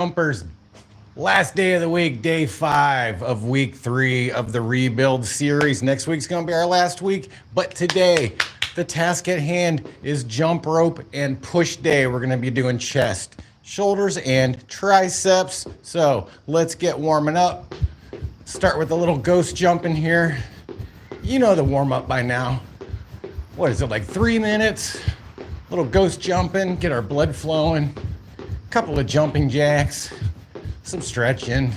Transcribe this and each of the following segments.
Jumpers, last day of the week, day 5 of week 3 of the rebuild series. Next week's gonna be our last week, but today the task at hand is jump rope and push day. We're gonna be doing chest, shoulders, and triceps. So let's get warming up. Start with a little ghost jump in here. You know the warm up by now. What is it, like 3 minutes? Little ghost jumping, get our blood flowing. Couple of jumping jacks, some stretching,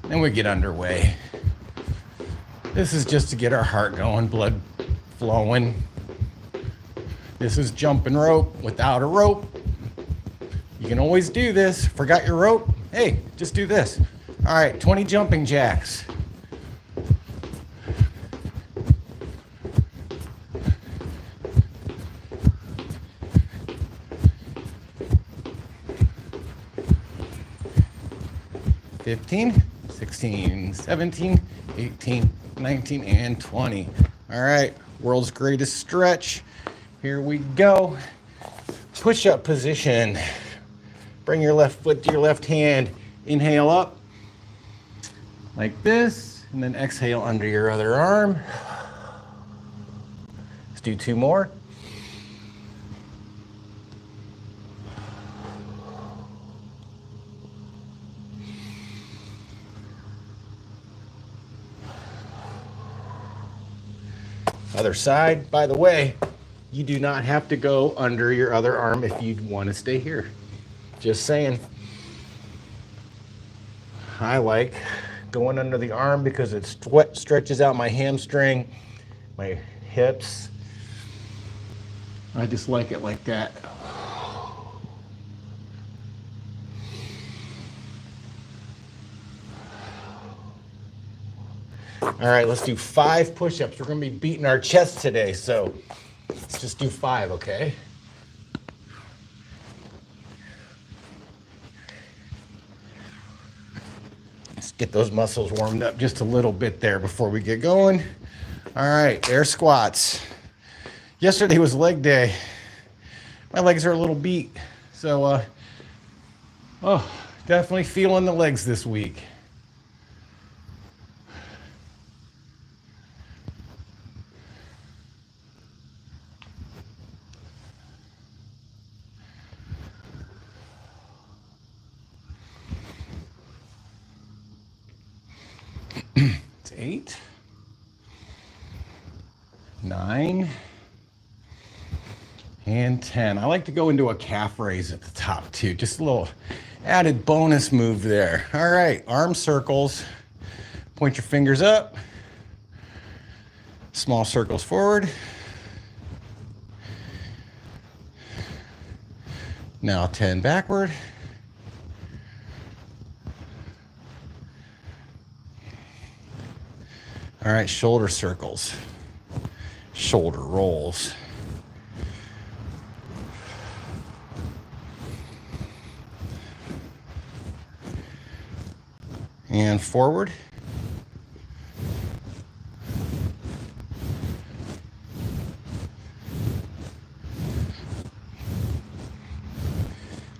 then we get underway. This is just to get our heart going, blood flowing. This is jumping rope without a rope. You can always do this. Forgot your rope? Hey, just do this. All right, 20 jumping jacks. $15, $16, $17, $18, $19, and $20. All right, world's greatest stretch. Here we go. Push-up position. Bring your left foot to your left hand. Inhale up like this, and then exhale under your other arm. Let's do 2 more. Other side. By the way, you do not have to go under your other arm if you want to stay here. Just saying. I like going under the arm because it stretches out my hamstring, my hips. I just like it like that. All right, let's do 5 push-ups. We're gonna be beating our chest today, so let's just do 5, okay? Let's get those muscles warmed up just a little bit there before we get going. All right, air squats. Yesterday was leg day. My legs are a little beat, so definitely feeling the legs this week. It's 8, 9, and 10. I like to go into a calf raise at the top too. Just a little added bonus move there. All right, arm circles. Point your fingers up. Small circles forward. Now 10 backward. All right, shoulder circles, shoulder rolls. And forward.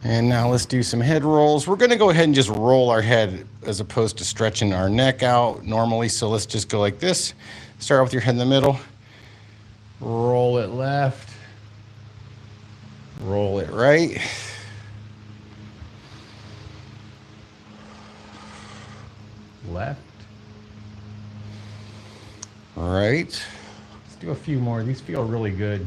And now let's do some head rolls. We're gonna go ahead and just roll our head as opposed to stretching our neck out normally. So let's just go like this. Start with your head in the middle. Roll it left. Roll it right. Left. Right. Let's do a few more. These feel really good.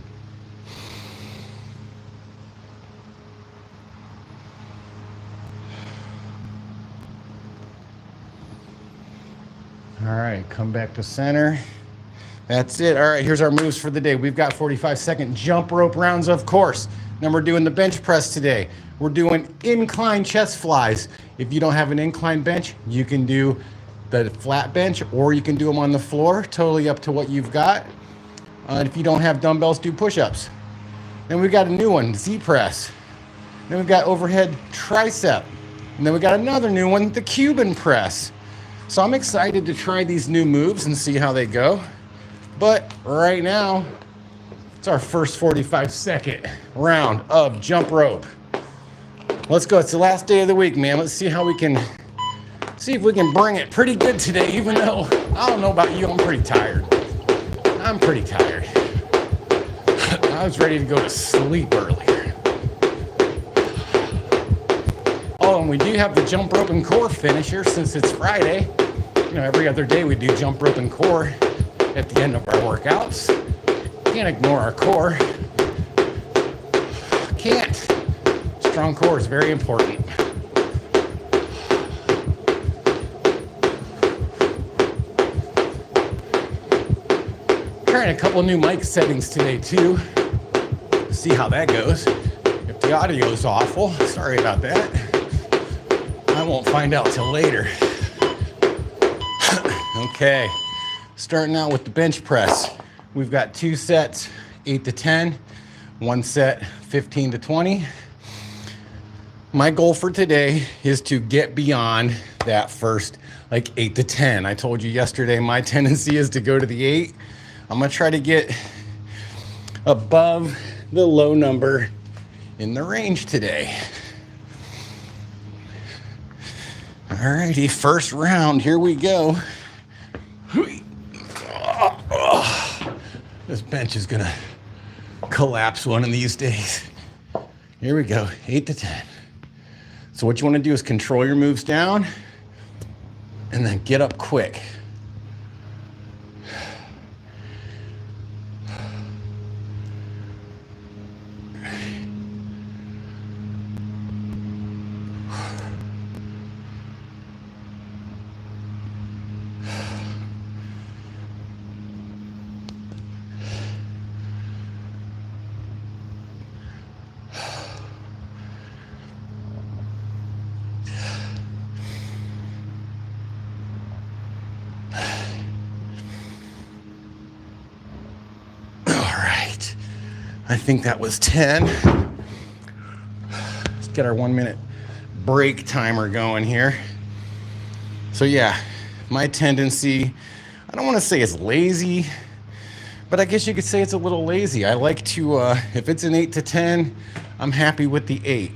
All right, come back to center. That's it. All right, here's our moves for the day. We've got 45-second jump rope rounds, of course. Then we're doing the bench press today. We're doing incline chest flies. If you don't have an incline bench, you can do the flat bench or you can do them on the floor. Totally up to what you've got. If you don't have dumbbells, do push-ups. Then we've got a new one, Z press. Then we've got overhead tricep. And then we got another new one, the Cuban press. So I'm excited to try these new moves and see how they go. But right now, it's our first 45-second round of jump rope. Let's go. It's the last day of the week, man. Let's see how we can, see if we can bring it pretty good today, even though, I don't know about you, I'm pretty tired. I'm pretty tired. I was ready to go to sleep earlier. Oh, and we do have the jump rope and core finisher since it's Friday. You know, every other day we do jump rope and core at the end of our workouts. Can't ignore our core. Can't. Strong core is very important. Trying a couple new mic settings today too. See how that goes. If the audio is awful, sorry about that. I won't find out till later. Okay, starting out with the bench press. We've got 2 sets, 8 to 10, 1 set, 15 to 20. My goal for today is to get beyond that first like 8 to 10. I told you yesterday my tendency is to go to the 8. I'm gonna try to get above the low number in the range today. Alrighty, first round, here we go. This bench is gonna collapse one of these days. Here we go, 8 to 10. So what you wanna do is control your moves down and then get up quick. I think that was 10. Let's get our 1 minute break timer going here. So yeah, my tendency, I don't want to say it's lazy, but I guess you could say it's a little lazy. I like to, if it's an 8 to 10, I'm happy with the 8.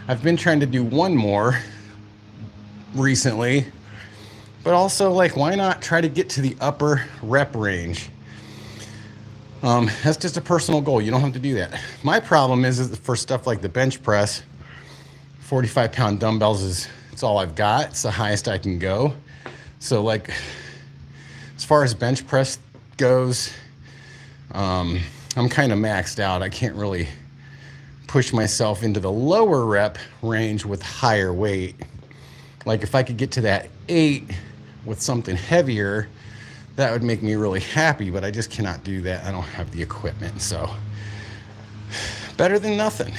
I've been trying to do one more recently, but also like, why not try to get to the upper rep range? That's just a personal goal. You don't have to do that. My problem is for stuff like the bench press, 45-pound dumbbells it's all I've got. It's the highest I can go. So like, as far as bench press goes, I'm kind of maxed out. I can't really push myself into the lower rep range with higher weight. Like if I could get to that 8 with something heavier, that would make me really happy, but I just cannot do that. I don't have the equipment, so better than nothing.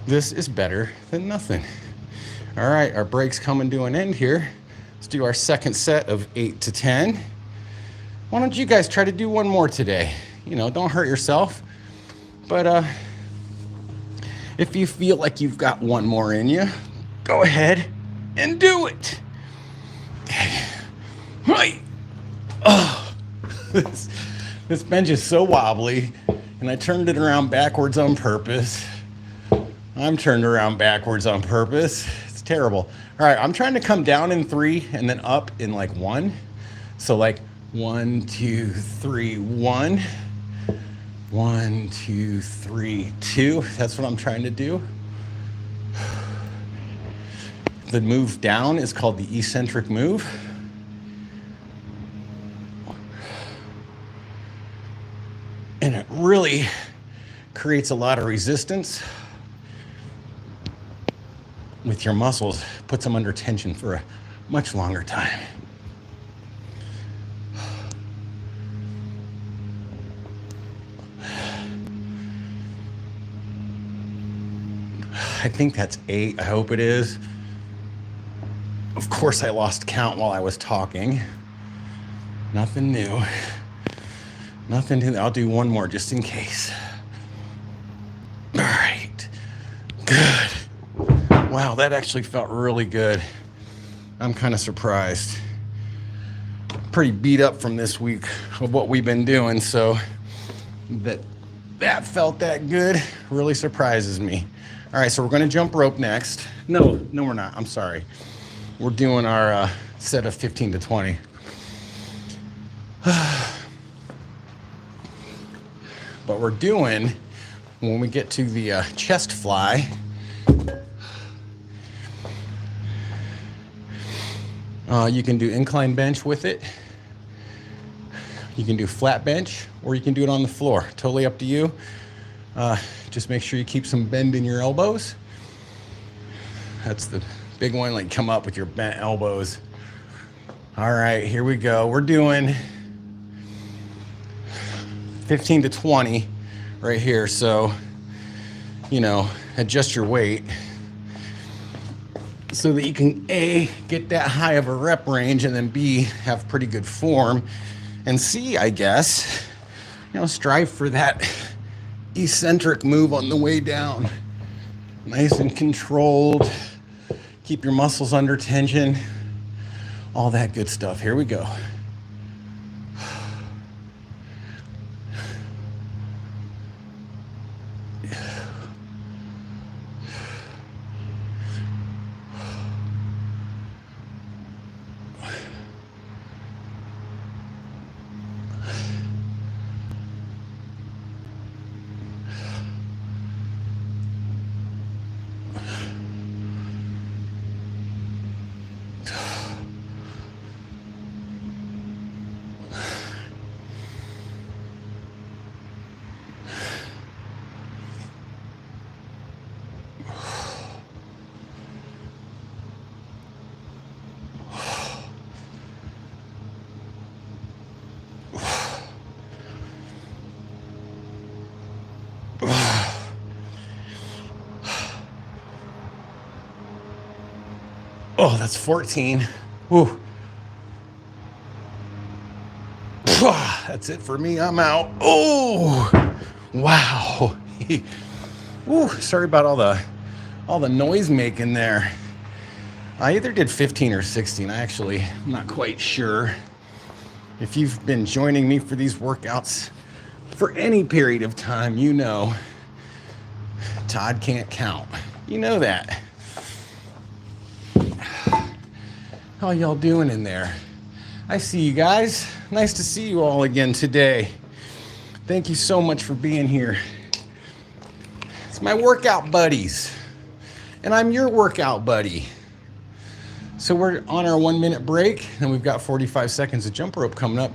This is better than nothing. All right, our break's coming to an end here. Let's do our second set of 8 to 10. Why don't you guys try to do one more today? You know, don't hurt yourself, but if you feel like you've got one more in you, go ahead and do it. Right. Oh, this bench is so wobbly, and I turned it around backwards on purpose. I'm turned around backwards on purpose. It's terrible. All right, I'm trying to come down in 3 and then up in like 1. So like 1, 2, 3, 1. 1, 2, 3, 2. That's what I'm trying to do. The move down is called the eccentric move. And it really creates a lot of resistance with your muscles, puts them under tension for a much longer time. I think that's 8. I hope it is. Of course, I lost count while I was talking. Nothing new. Nothing new. I'll do one more just in case. All right. Good. Wow, that actually felt really good. I'm kind of surprised. Pretty beat up from this week of what we've been doing, so that felt that good really surprises me. All right, so we're gonna jump rope next. No, we're not, I'm sorry. We're doing our set of 15 to 20. But we're doing, when we get to the chest fly, you can do incline bench with it. You can do flat bench, or you can do it on the floor. Totally up to you. Just make sure you keep some bend in your elbows. That's the big one, like come up with your bent elbows. All right, here we go. We're doing 15 to 20 right here. So, you know, adjust your weight so that you can A, get that high of a rep range, and then B, have pretty good form, and C, I guess, you know, strive for that eccentric move on the way down. Nice and controlled. Keep your muscles under tension. All that good stuff. Here we go. Oh, that's 14. Whew. That's it for me. I'm out. Oh, wow. Ooh, sorry about all the noise making there. I either did 15 or 16. I'm not quite sure. If you've been joining me for these workouts for any period of time, you know Todd can't count. You know that. How y'all doing in there? I see you guys. Nice to see you all again today. Thank you so much for being here. It's my workout buddies, and I'm your workout buddy. So we're on our 1 minute break, and we've got 45 seconds of jump rope coming up.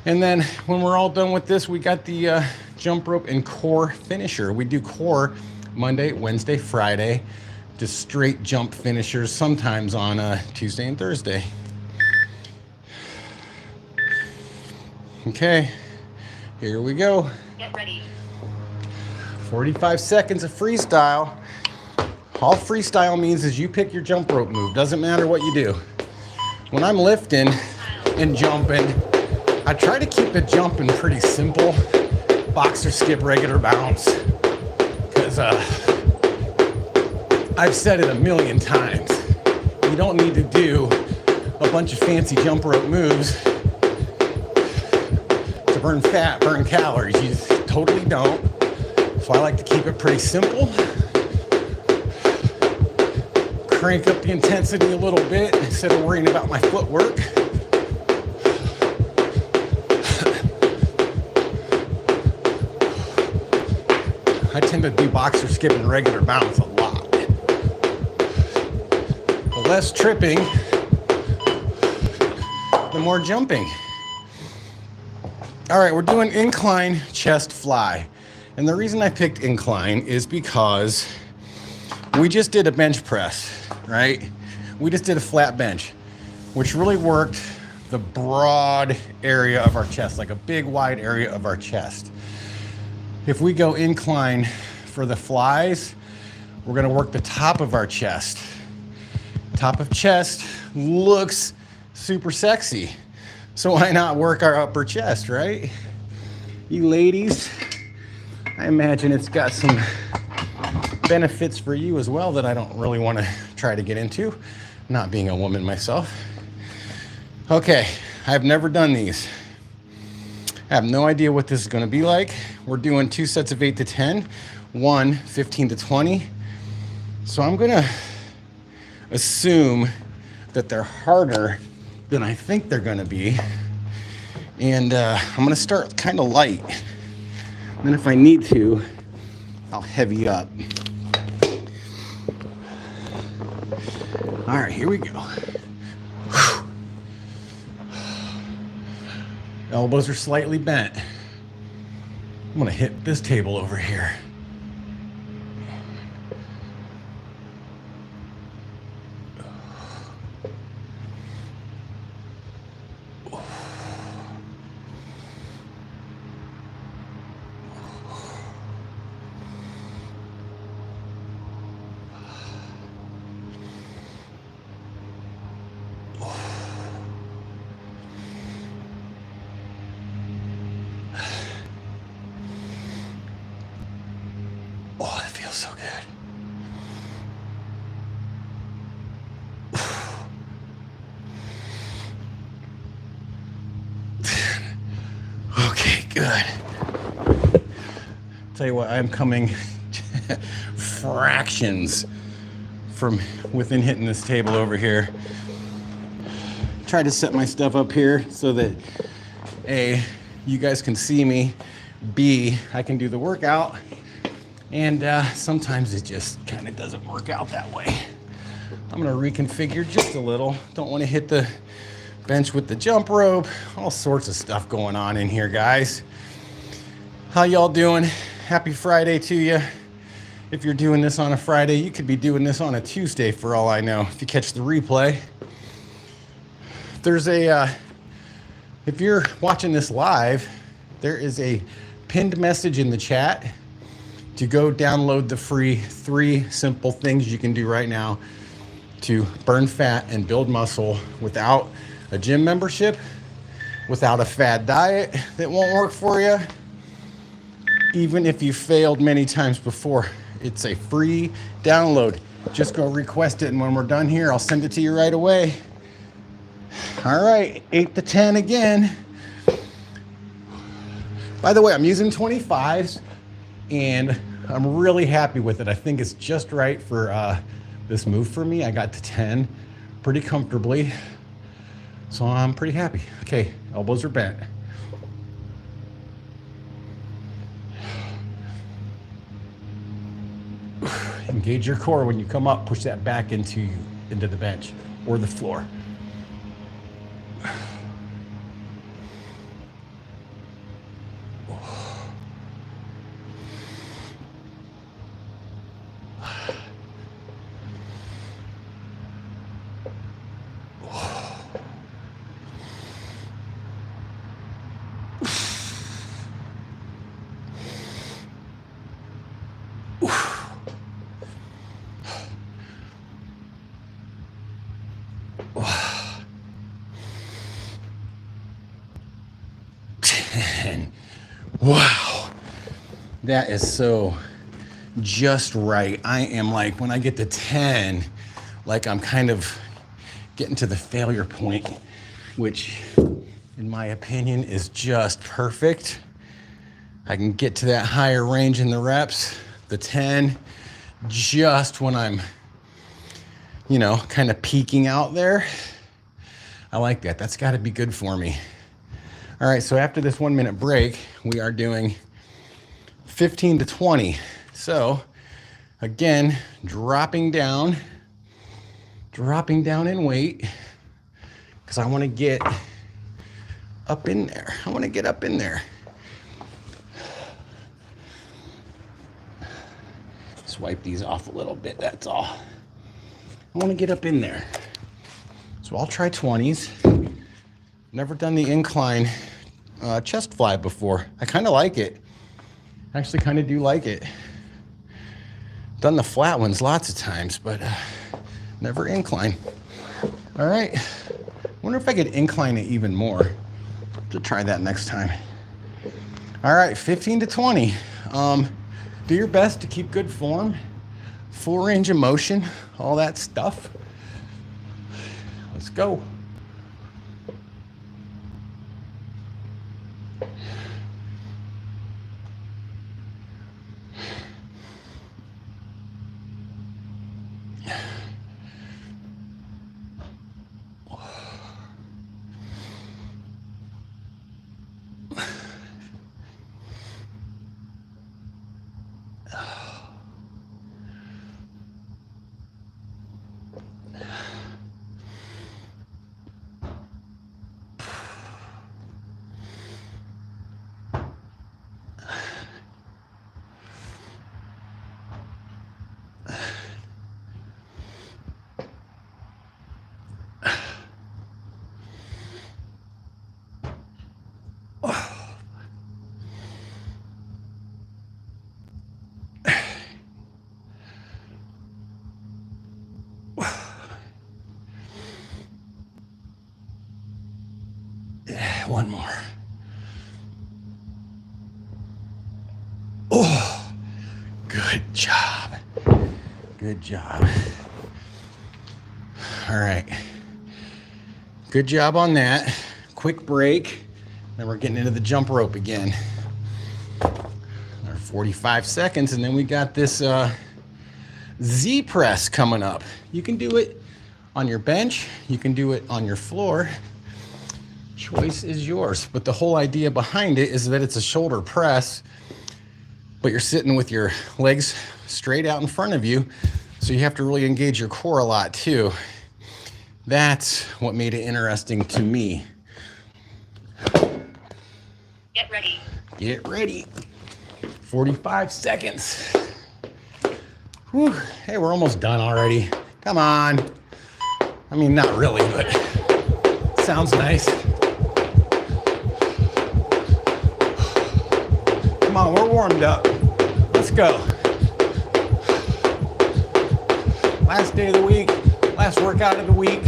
And then when we're all done with this, we got the jump rope and core finisher. We do core Monday, Wednesday, Friday. Just straight jump finishers, sometimes on Tuesday and Thursday. Okay, here we go. Get ready. 45 seconds of freestyle. All freestyle means is you pick your jump rope move. Doesn't matter what you do. When I'm lifting and jumping, I try to keep the jumping pretty simple. Boxer, skip, regular bounce. Because I've said it a million times. You don't need to do a bunch of fancy jump rope moves to burn fat, burn calories. You just totally don't. So I like to keep it pretty simple. Crank up the intensity a little bit instead of worrying about my footwork. I tend to do boxer, skip, and regular bounce a lot. The less tripping, the more jumping. All right, we're doing incline chest fly. And the reason I picked incline is because we just did a bench press, right? We just did a flat bench, which really worked the broad area of our chest, like a big wide area of our chest. If we go incline for the flies, we're gonna work the top of our chest. Top of chest looks super sexy. So why not work our upper chest, right? You ladies, I imagine it's got some benefits for you as well that I don't really want to try to get into, not being a woman myself. Okay, I've never done these. I have no idea what this is going to be like. We're doing 2 sets of 8 to 10, one 15 to 20. So I'm going to assume that they're harder than I think they're going to be. And I'm going to start kind of light. And then if I need to, I'll heavy up. All right, here we go. Whew. Elbows are slightly bent. I'm gonna hit this table over here. Oh, that feels so good. Okay, good. Tell you what, I'm coming fractions from within hitting this table over here. Try to set my stuff up here so that A, you guys can see me, B, I can do the workout. And sometimes it just kind of doesn't work out that way. I'm gonna reconfigure just a little. Don't wanna hit the bench with the jump rope. All sorts of stuff going on in here, guys. How y'all doing? Happy Friday to you. If you're doing this on a Friday, you could be doing this on a Tuesday for all I know, if you catch the replay. There's a, if you're watching this live, there is a pinned message in the chat to go download the free 3 simple things you can do right now to burn fat and build muscle without a gym membership, without a fad diet that won't work for you, even if you failed many times before. It's a free download. Just go request it, and when we're done here, I'll send it to you right away. All right, 8 to 10 again. By the way, I'm using 25s, and I'm really happy with it. I think it's just right for this move for me. I got to 10 pretty comfortably, so I'm pretty happy. Okay, elbows are bent. Engage your core when you come up. Push that back into the bench or the floor. Wow, that is so just right. I am like, when I get to 10, like I'm kind of getting to the failure point, which in my opinion is just perfect. I can get to that higher range in the reps, the 10, just when I'm, you know, kind of peaking out there. I like that. That's got to be good for me. All right, so after this 1 minute break, we are doing 15 to 20. So again, dropping down in weight, because I want to get up in there. I want to get up in there. Swipe these off a little bit, that's all. I want to get up in there. So I'll try 20s. Never done the incline chest fly before. I kind of like it. I actually kind of do like it. Done the flat ones lots of times, but never incline. All right. Wonder if I could incline it even more. To try that next time. All right, 15 to 20. Do your best to keep good form, full range of motion, all that stuff. Let's go. One more. Oh, good job. Good job. All right. Good job on that. Quick break. Then we're getting into the jump rope again. Another 45 seconds, and then we got this Z press coming up. You can do it on your bench. You can do it on your floor. Choice is yours. But the whole idea behind it is that it's a shoulder press, but you're sitting with your legs straight out in front of you. So you have to really engage your core a lot too. That's what made it interesting to me. Get ready. Get ready. 45 seconds. Whew. Hey, we're almost done already. Come on. I mean, not really, but sounds nice. Come on, we're warmed up. Let's go. Last day of the week, last workout of the week.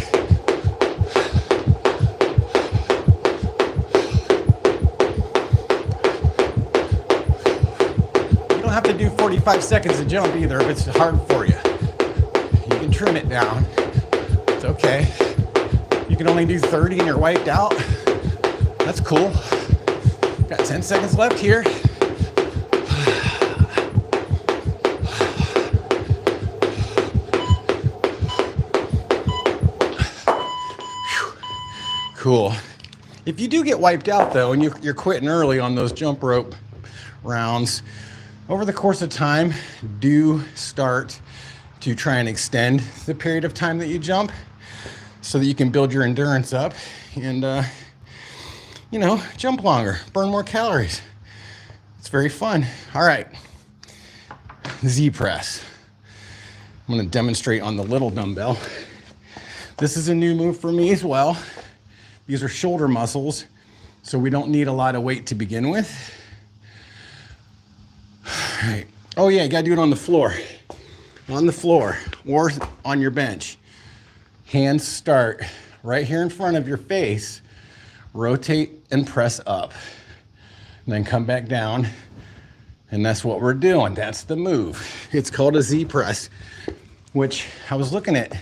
You don't have to do 45 seconds of jump either if it's hard for you. You can trim it down. It's okay. You can only do 30 and you're wiped out. That's cool. Got 10 seconds left here. Cool. If you do get wiped out though, and you're quitting early on those jump rope rounds, over the course of time, do start to try and extend the period of time that you jump so that you can build your endurance up and, jump longer, burn more calories. It's very fun. All right. Z press. I'm going to demonstrate on the little dumbbell. This is a new move for me as well. These are shoulder muscles, so we don't need a lot of weight to begin with. All right. Oh yeah, you gotta do it on the floor. On the floor or on your bench. Hands start right here in front of your face. Rotate and press up. And then come back down. And that's what we're doing. That's the move. It's called a Z press, which I was looking at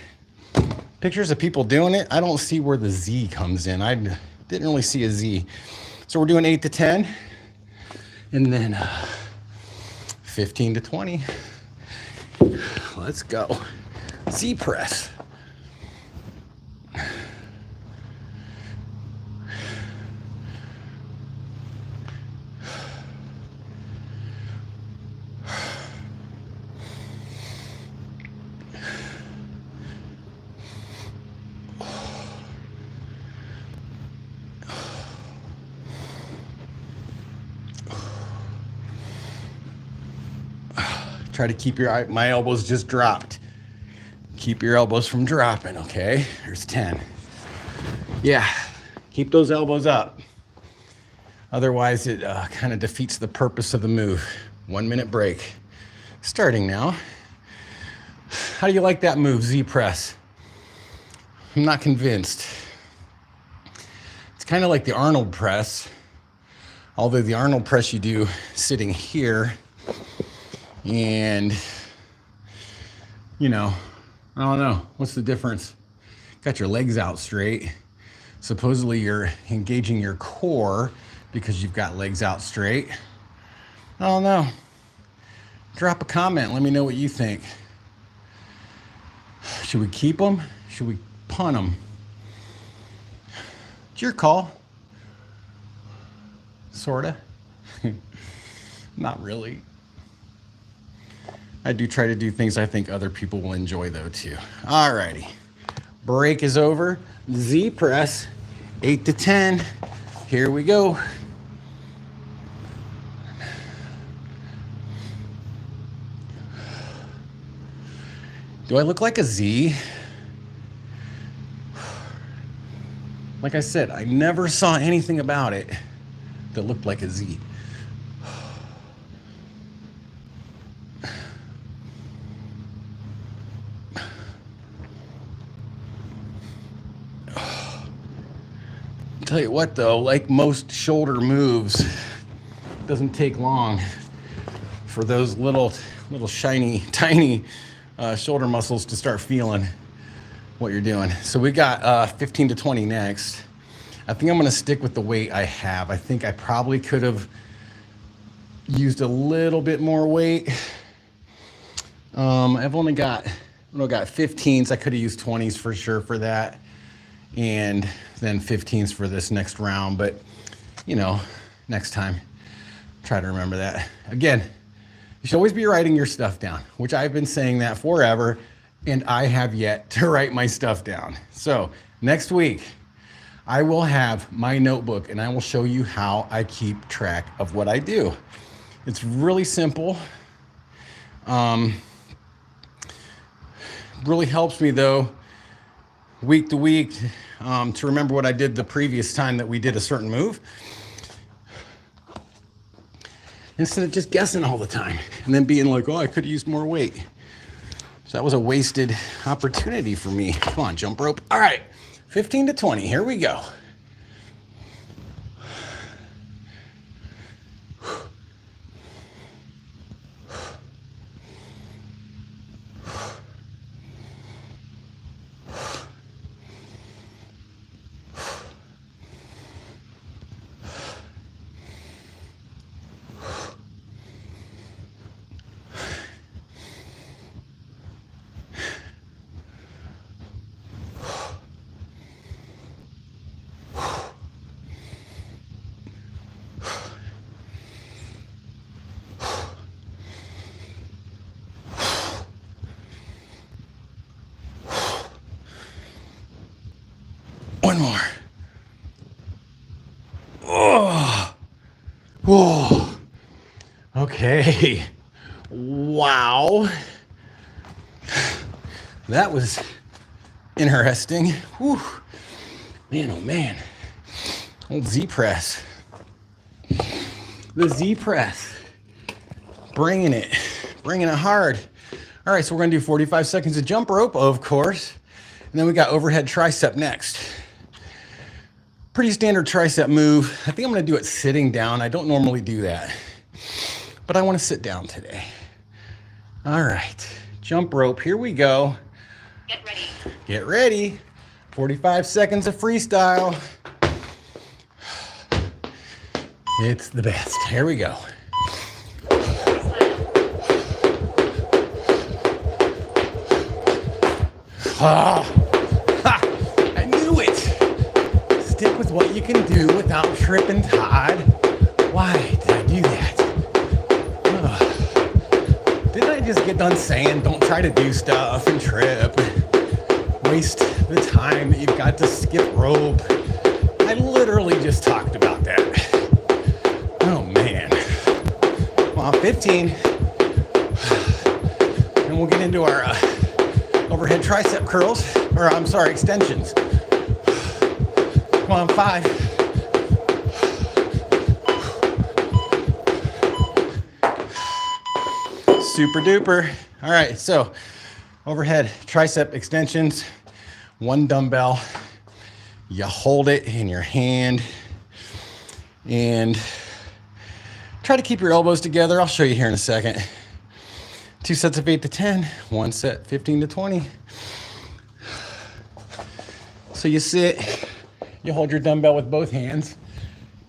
pictures of people doing it. I don't see where the Z comes in. I didn't really see a Z. So we're doing 8 to 10 and then 15 to 20. Let's go. Z press. Try to keep my elbows just dropped. Keep your elbows from dropping, okay? There's 10. Yeah, keep those elbows up. Otherwise, it kind of defeats the purpose of the move. 1 minute break. Starting now. How do you like that move, Z press? I'm not convinced. It's kind of like the Arnold press. Although the Arnold press you do sitting here. And, I don't know. What's the difference? Got your legs out straight. Supposedly you're engaging your core because you've got legs out straight. I don't know. Drop a comment. Let me know what you think. Should we keep them? Should we punt them? It's your call. Sorta. Not really. I do try to do things I think other people will enjoy though too. Alrighty, break is over. Z press, 8 to 10. Here we go. Do I look like a Z? Like I said, I never saw anything about it that looked like a Z. tell you what though, like most shoulder moves, it doesn't take long for those little shiny, tiny shoulder muscles to start feeling what you're doing. So we got 15 to 20 next. I think I'm gonna stick with the weight I have. I think I probably could have used a little bit more weight. I've only got 15s. I could have used 20s for sure for that. And then 15s for this next round. But, you know, next time, try to remember that. Again, you should always be writing your stuff down, which I've been saying that forever, and I have yet to write my stuff down. So next week, I will have my notebook and I will show you how I keep track of what I do. It's really simple. Really helps me though, week to week, to remember what I did the previous time that we did a certain move, instead of just guessing all the time and then being like, oh, I could have used more weight. So that was a wasted opportunity for me. Come on, jump rope. All right, 15 to 20, here we go. One more. Oh, whoa. Okay. Wow. That was interesting. Whew. Man, oh man. Old Z press. The Z press. Bringing it hard. All right, so we're gonna do 45 seconds of jump rope, of course. And then we got overhead tricep next. Pretty standard tricep move. I think I'm gonna do it sitting down. I don't normally do that, but I wanna sit down today. All right, jump rope, here we go. Get ready. Get ready. 45 seconds of freestyle. It's the best. Here we go. Ah, ha, I knew it. Stick with what you can do without tripping, Todd. Why did I do that? Didn't I just get done saying don't try to do stuff and trip? Waste the time that you've got to skip rope. I literally just talked about that. Oh man. Well, 15. And we'll get into our overhead tricep curls, or I'm sorry, extensions. Come on, 5. Super duper. All right, so overhead tricep extensions, 1 dumbbell. You hold it in your hand and try to keep your elbows together. I'll show you here in a second. 2 sets of 8 to 10, 1 set 15 to 20. So you sit, you hold your dumbbell with both hands,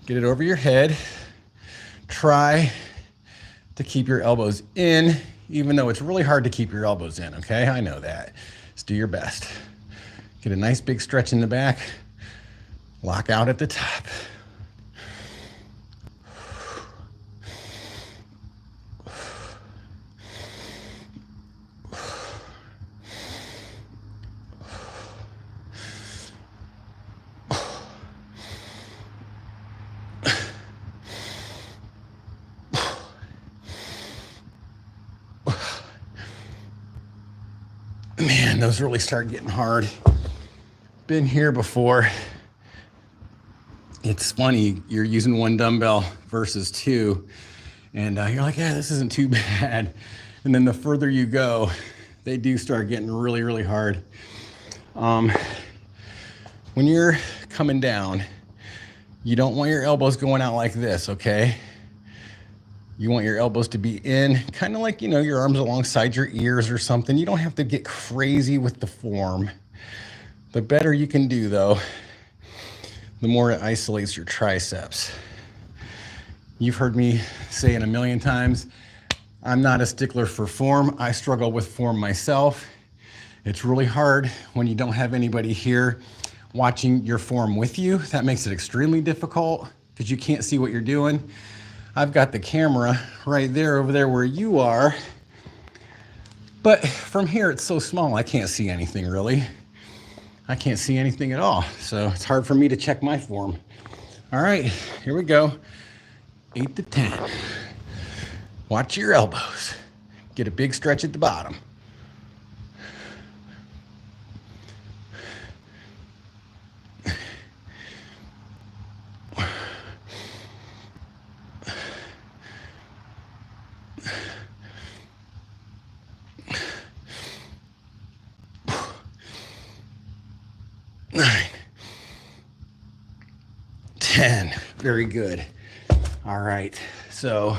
get it over your head. Try to keep your elbows in, even though it's really hard to keep your elbows in, okay? I know that. Just do your best. Get a nice big stretch in the back, lock out at the top. Man, those really start getting hard. Been here before. It's funny, you're using 1 dumbbell versus 2, and you're like, yeah, this isn't too bad. And then the further you go, they do start getting really, really hard. When you're coming down, You don't want your elbows going out like this, okay? You want your elbows to be in, kind of like, your arms alongside your ears or something. You don't have to get crazy with the form. The better you can do, though, the more it isolates your triceps. You've heard me say it a million times, I'm not a stickler for form. I struggle with form myself. It's really hard when you don't have anybody here watching your form with you. That makes it extremely difficult because you can't see what you're doing. I've got the camera right there over there where you are, but from here it's so small I can't see anything really. I can't see anything at all, so it's hard for me to check my form. All right, here we go. 8 to 10. Watch your elbows. Get a big stretch at the bottom. Nine. 10. Very good. All right, so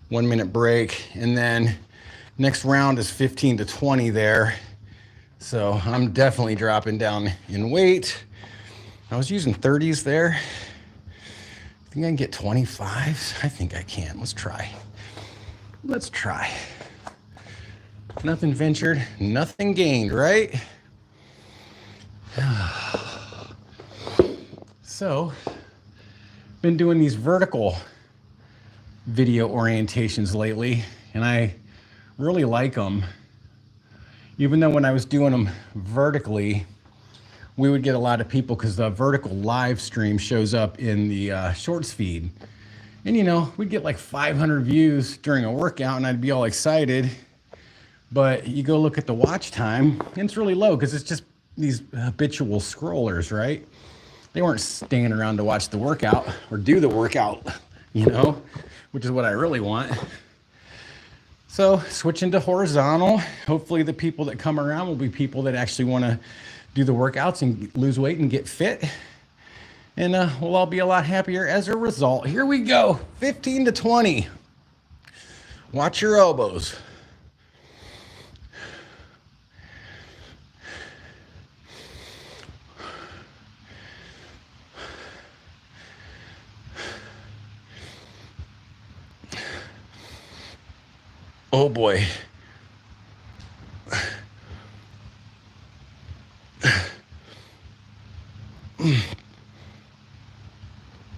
1 minute break, and then next round is 15 to 20 there. So I'm definitely dropping down in weight. I was using 30s there. I think I can get 25s. I think I can. Let's try. Let's try. Nothing ventured, nothing gained, right? So, been doing these vertical video orientations lately, and I really like them. Even though when I was doing them vertically, we would get a lot of people because the vertical live stream shows up in the shorts feed. And we'd get like 500 views during a workout, and I'd be all excited. But you go look at the watch time, and it's really low because it's just these habitual scrollers, right? They weren't staying around to watch the workout or do the workout, which is what I really want. So switching to horizontal, hopefully the people that come around will be people that actually want to do the workouts and lose weight and get fit. And we'll all be a lot happier as a result. Here we go, 15 to 20. Watch your elbows. Oh boy.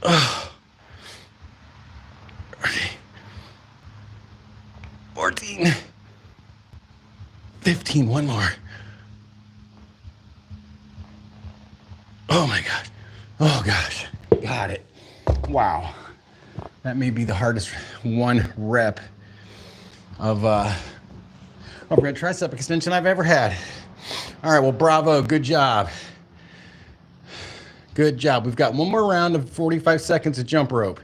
Oh. 14. 15, one more. Oh my gosh. Oh gosh. Got it. Wow. That may be the hardest one rep of overhead tricep extension I've ever had. All right, well, bravo, good job. Good job. We've got one more round of 45 seconds of jump rope.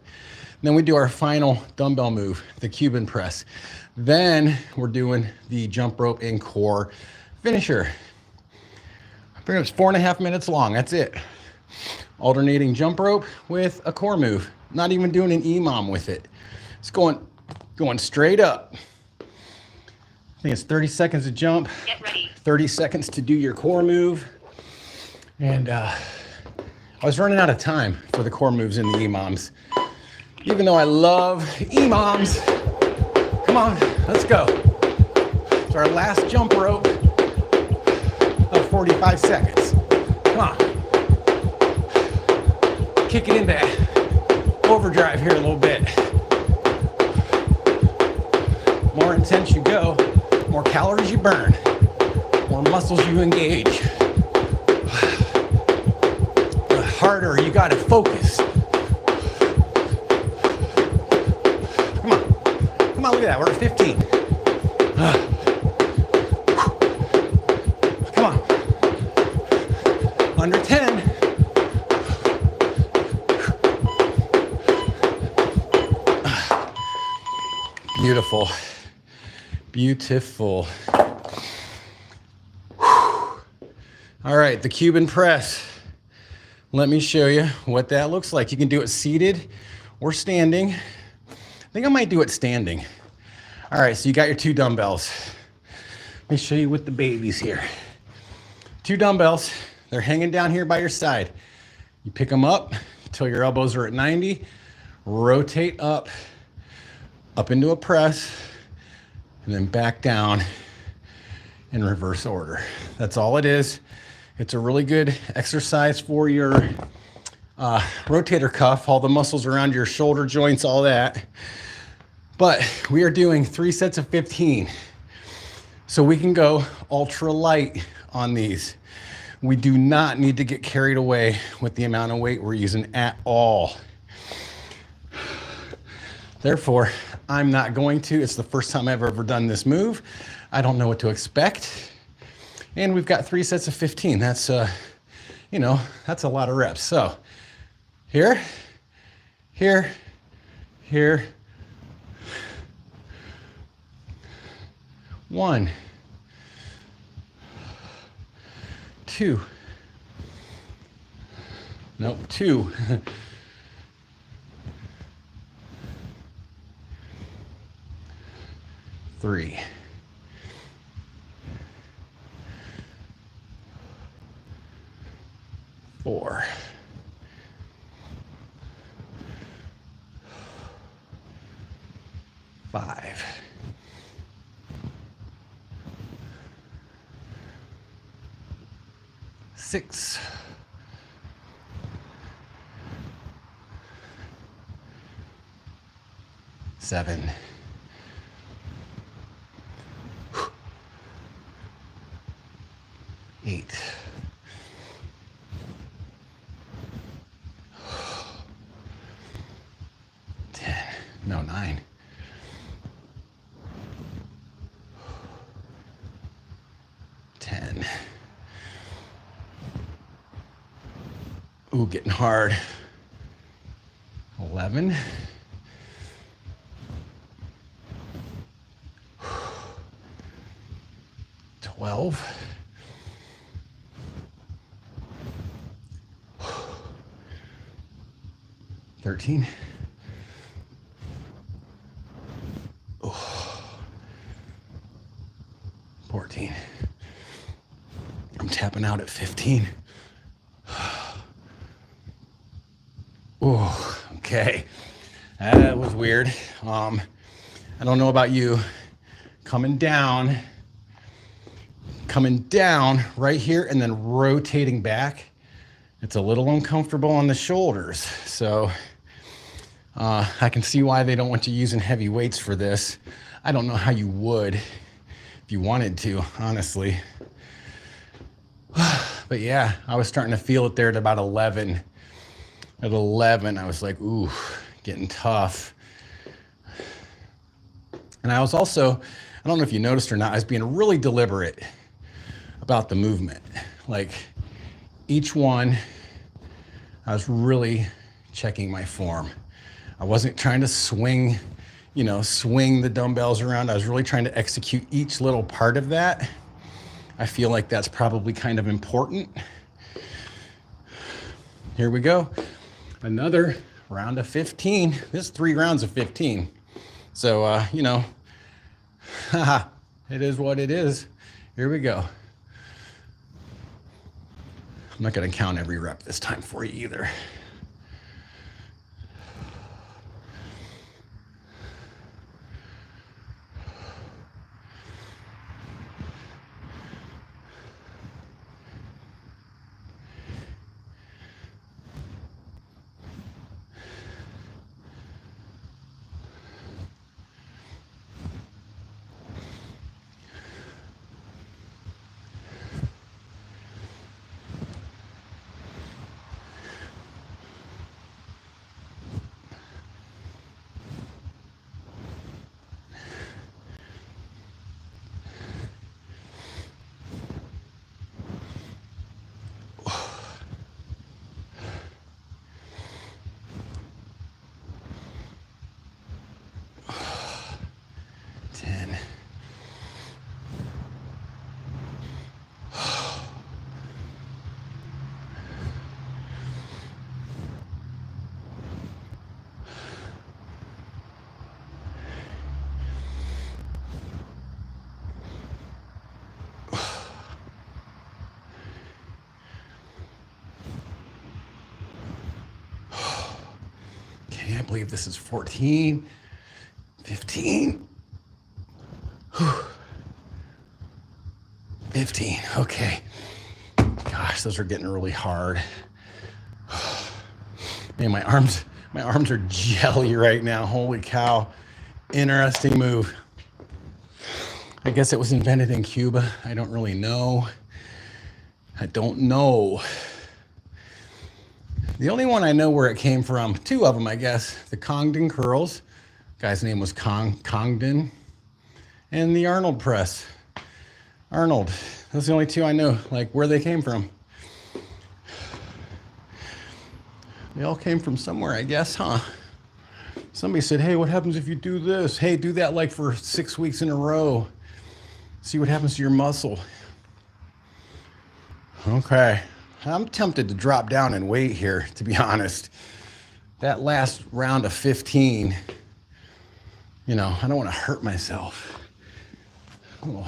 Then we do our final dumbbell move, the Cuban press. Then we're doing the jump rope and core finisher. Pretty much 4.5 minutes long, that's it. Alternating jump rope with a core move. Not even doing an EMOM with it. It's going straight up. I think it's 30 seconds to jump, get ready. 30 seconds to do your core move. And I was running out of time for the core moves and the EMOMs. Even though I love EMOMs. Come on, let's go. It's our last jump rope of 45 seconds. Come on. Kick it into overdrive here a little bit. More intense you go, more calories you burn, more muscles you engage. The harder you gotta focus. Come on, look at that, we're at 15. Come on, under 10. Beautiful. Beautiful. All right, the Cuban press. let me show you what that looks like. You can do it seated or standing. I think I might do it standing. All right, so you got your 2 dumbbells. Let me show you with the babies here. 2 dumbbells, they're hanging down here by your side. You pick them up until your elbows are at 90, rotate up into a press, and then back down in reverse order. That's all it is. It's a really good exercise for your rotator cuff, all the muscles around your shoulder joints, all that. But we are doing 3 sets of 15. So we can go ultra light on these. We do not need to get carried away with the amount of weight we're using at all. Therefore, I'm not going to. It's the first time I've ever done this move. I don't know what to expect. And we've got 3 sets of 15. That's, that's a lot of reps. So here, here, here. 1, 2. Nope, 2. 3. 4. 5. 6. 7. 8. 10. No, 9. 10. Ooh, getting hard. 11. 12. 13. 14. I'm tapping out at 15. Oh, okay. That was weird. I don't know about you. Coming down right here and then rotating back. It's a little uncomfortable on the shoulders. So I can see why they don't want you using heavy weights for this. I don't know how you would if you wanted to, honestly. But yeah, I was starting to feel it there at about 11. At 11, I was like, ooh, getting tough. And I was also, I don't know if you noticed or not, I was being really deliberate about the movement. Like each one, I was really checking my form. I wasn't trying to swing the dumbbells around. I was really trying to execute each little part of that. I feel like that's probably kind of important. Here we go. Another round of 15. This is 3 rounds of 15. So, it is what it is. Here we go. I'm not going to count every rep this time for you either. can't believe this is 14, 15, 15. Okay. Gosh, those are getting really hard. Man, my arms are jelly right now. Holy cow. Interesting move. I guess it was invented in Cuba. I don't really know. I don't know. The only one I know where it came from, two of them, I guess, the Congdon curls. Guy's name was Congdon. And the Arnold press. Arnold. Those are the only two I know, like where they came from. They all came from somewhere, I guess, huh? Somebody said, hey, what happens if you do this? Hey, do that like for 6 weeks in a row. See what happens to your muscle. Okay. I'm tempted to drop down in weight here, to be honest. That last round of 15, you know, I don't want to hurt myself. Little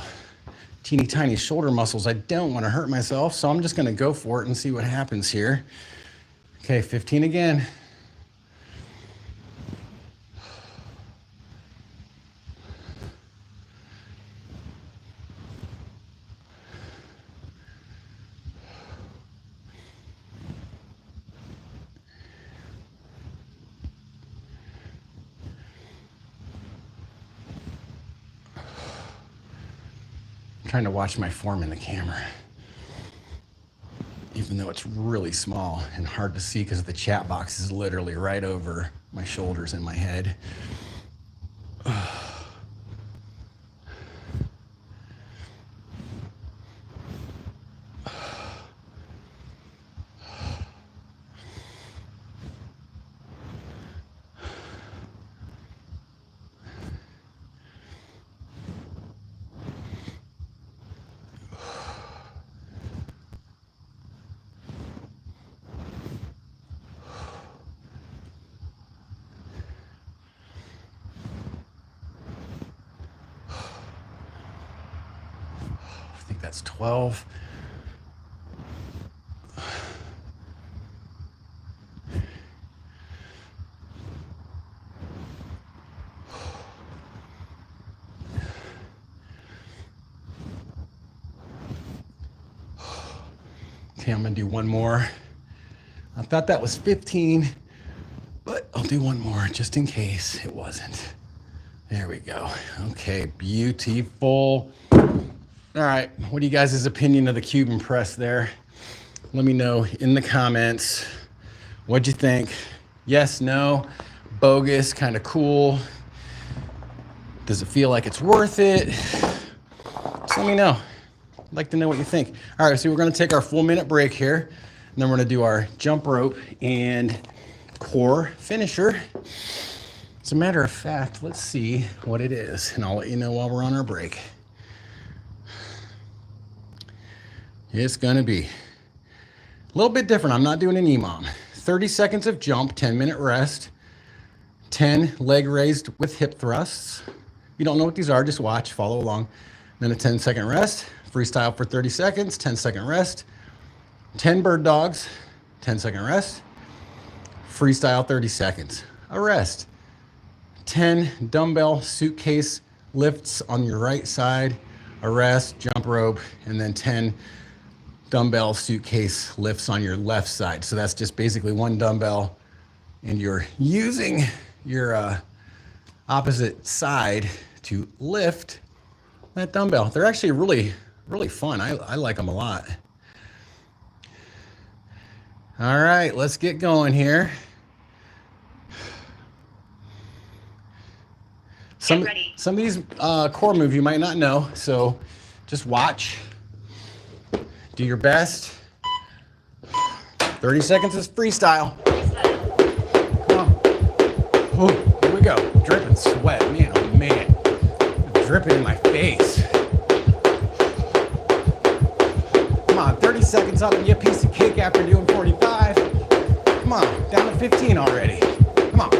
teeny tiny shoulder muscles. I don't want to hurt myself, so I'm just going to go for it and see what happens here. Okay, 15 again. I'm trying to watch my form in the camera, even though it's really small and hard to see because the chat box is literally right over my shoulders and my head. That's 12. Okay, I'm gonna do one more. I thought that was 15, but I'll do one more just in case it wasn't. There we go. Okay, beautiful. All right, what do you guys' opinion of the Cuban press there? Let me know in the comments. What'd you think? Yes, no, bogus, kind of cool. Does it feel like it's worth it? Just let me know. I'd like to know what you think. All right, so we're gonna take our full minute break here, and then we're gonna do our jump rope and core finisher. As a matter of fact, let's see what it is, and I'll let you know while we're on our break. It's gonna be a little bit different. I'm not doing an EMOM. 30 seconds of jump, 10-minute rest, 10 leg raised with hip thrusts. If you don't know what these are, just watch, follow along. Then a 10-second rest, freestyle for 30 seconds, 10-second rest, 10 bird dogs, 10-second rest, freestyle 30 seconds, a rest. 10 dumbbell suitcase lifts on your right side, a rest, jump rope, and then 10 dumbbell suitcase lifts on your left side. So that's just basically one dumbbell and you're using your opposite side to lift that dumbbell. They're actually really, really fun. I like them a lot. All right, let's get going here. Some of these core moves you might not know, so just watch. Do your best. 30 seconds is freestyle. Come on. Ooh, here we go. Dripping sweat. Man, oh man. Dripping in my face. Come on, 30 seconds up and get a piece of cake after doing 45. Come on, down to 15 already. Come on.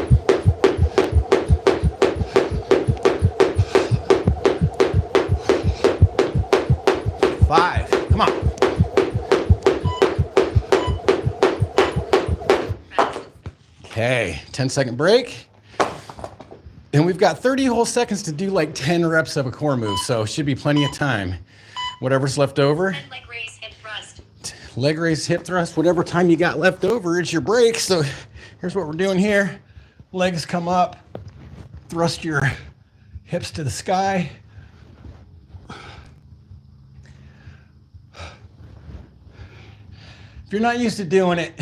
5. Come on. Okay, 10-second break. And we've got 30 whole seconds to do like 10 reps of a core move, so should be plenty of time. Whatever's left over. Leg raise, hip thrust. Leg raise, hip thrust, whatever time you got left over is your break. So here's what we're doing here. Legs come up, thrust your hips to the sky. If you're not used to doing it,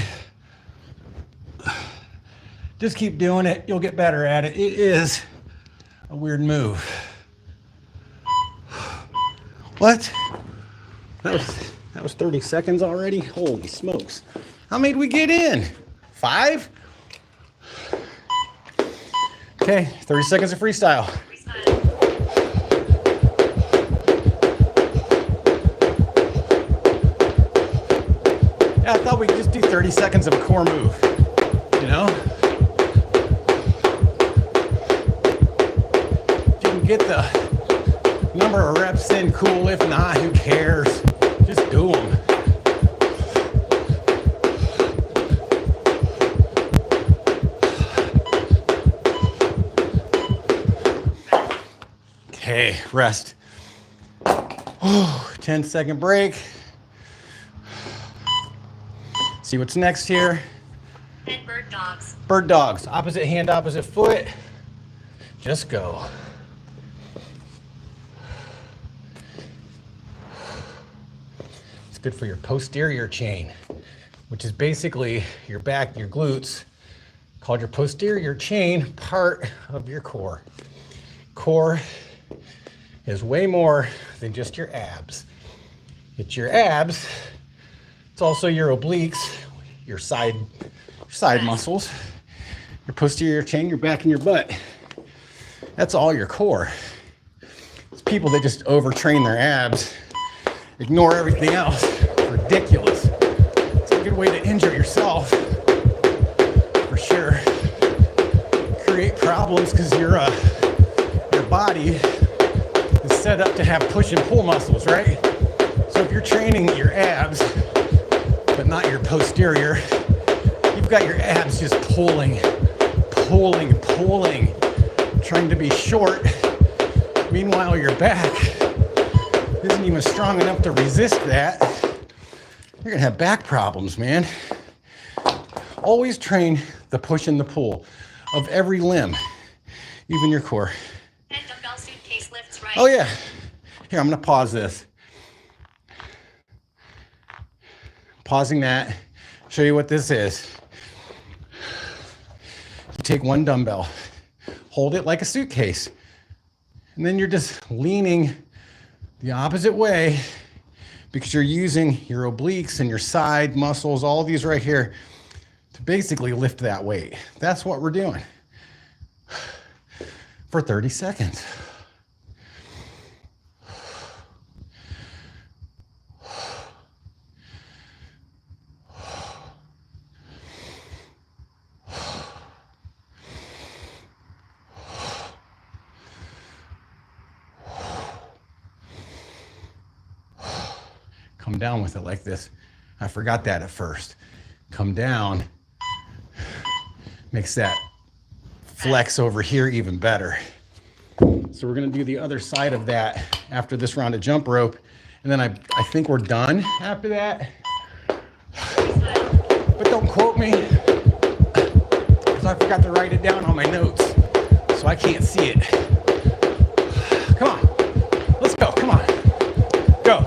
just keep doing it. You'll get better at it. It is a weird move. What? That was 30 seconds already? Holy smokes. How many did we get in? 5? Okay, 30 seconds of freestyle. Yeah, I thought we could just do 30 seconds of a core move, you know? If you can get the number of reps in, cool. If not, who cares? Just do them. Okay, rest. 10-second break. See what's next here. And bird dogs. Bird dogs. Opposite hand, opposite foot. Just go. It's good for your posterior chain, which is basically your back, your glutes, called your posterior chain, part of your core. Core is way more than just your abs. It's your abs. It's also your obliques, your side muscles, your posterior chain, your back and your butt. That's all your core. It's people that just overtrain their abs, ignore everything else. Ridiculous. It's a good way to injure yourself, for sure. Create problems because your body is set up to have push and pull muscles, right? So if you're training your abs, but not your posterior, you've got your abs just pulling, trying to be short. Meanwhile, your back isn't even strong enough to resist that. You're gonna have back problems, man. Always train the push and the pull of every limb, even your core. And dumbbell suitcase lifts right. Oh yeah. Here, I'm gonna pause this. Pausing that, show you what this is. You take one dumbbell, hold it like a suitcase, and then you're just leaning the opposite way because you're using your obliques and your side muscles, all of these right here, to basically lift that weight. That's what we're doing for 30 seconds. Come down with it like this. I forgot that at first. Come down makes that flex over here even better. So we're gonna do the other side of that after this round of jump rope. And then I think we're done after that. But don't quote me, because I forgot to write it down on my notes, so I can't see it. Come on, let's go, come on, go.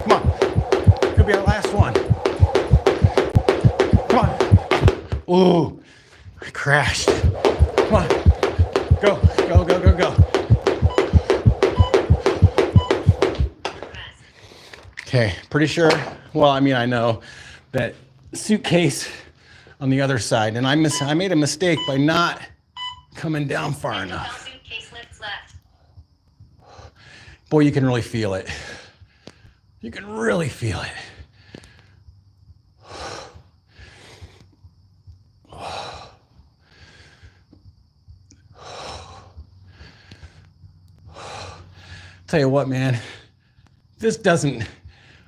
Come on, could be our last one. Come on. Ooh, I crashed. Come on, go, go, go, go, go. Okay, pretty sure, well, I mean, I know that suitcase on the other side, and I made a mistake by not coming down far enough. Suitcase lifts left. Boy, you can really feel it. You can really feel it. Tell you what, man, this doesn't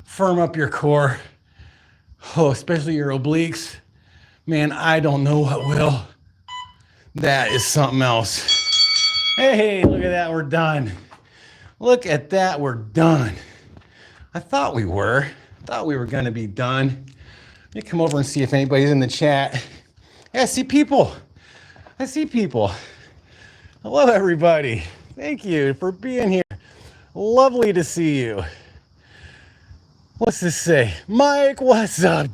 firm up your core Oh, especially your obliques. Man, I don't know what will. That is something else. Hey, look at that, we're done. Look at that, we're done. I thought we were. Thought we were gonna be done. Let me come over and see if anybody's in the chat. Yeah, I see people. I see people. Hello, everybody. Thank you for being here. Lovely to see you. What's this say? Mike, what's up?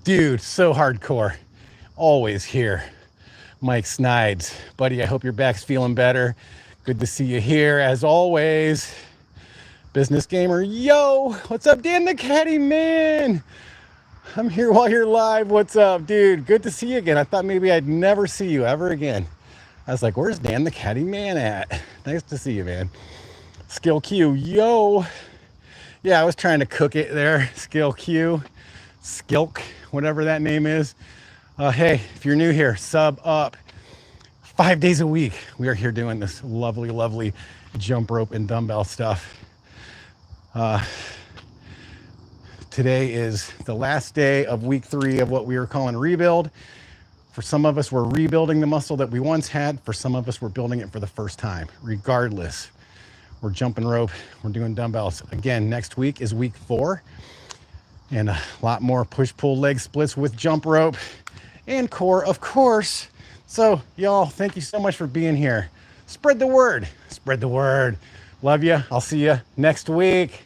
Dude, so hardcore. Always here. Mike Snides. Buddy, I hope your back's feeling better. Good to see you here, as always. Business Gamer, yo! What's up, Dan the Caddy Man? I'm here while you're live. What's up, dude? Good to see you again. I thought maybe I'd never see you ever again. I was like, where's Dan the Caddy Man at? Nice to see you, man. Skill Q, yo! Yeah, I was trying to cook it there. Skill Q, Skilk, whatever that name is. Hey, if you're new here, sub up. 5 days a week, we are here doing this lovely, lovely jump rope and dumbbell stuff. Today is the last day of week 3 of what we were calling rebuild. For some of us, we're rebuilding the muscle that we once had. For some of us, we're building it for the first time. Regardless, we're jumping rope, we're doing dumbbells. Again, next week is week 4. And a lot more push-pull leg splits with jump rope and core, of course. So, y'all, thank you so much for being here. Spread the word. Spread the word. Love you. I'll see you next week.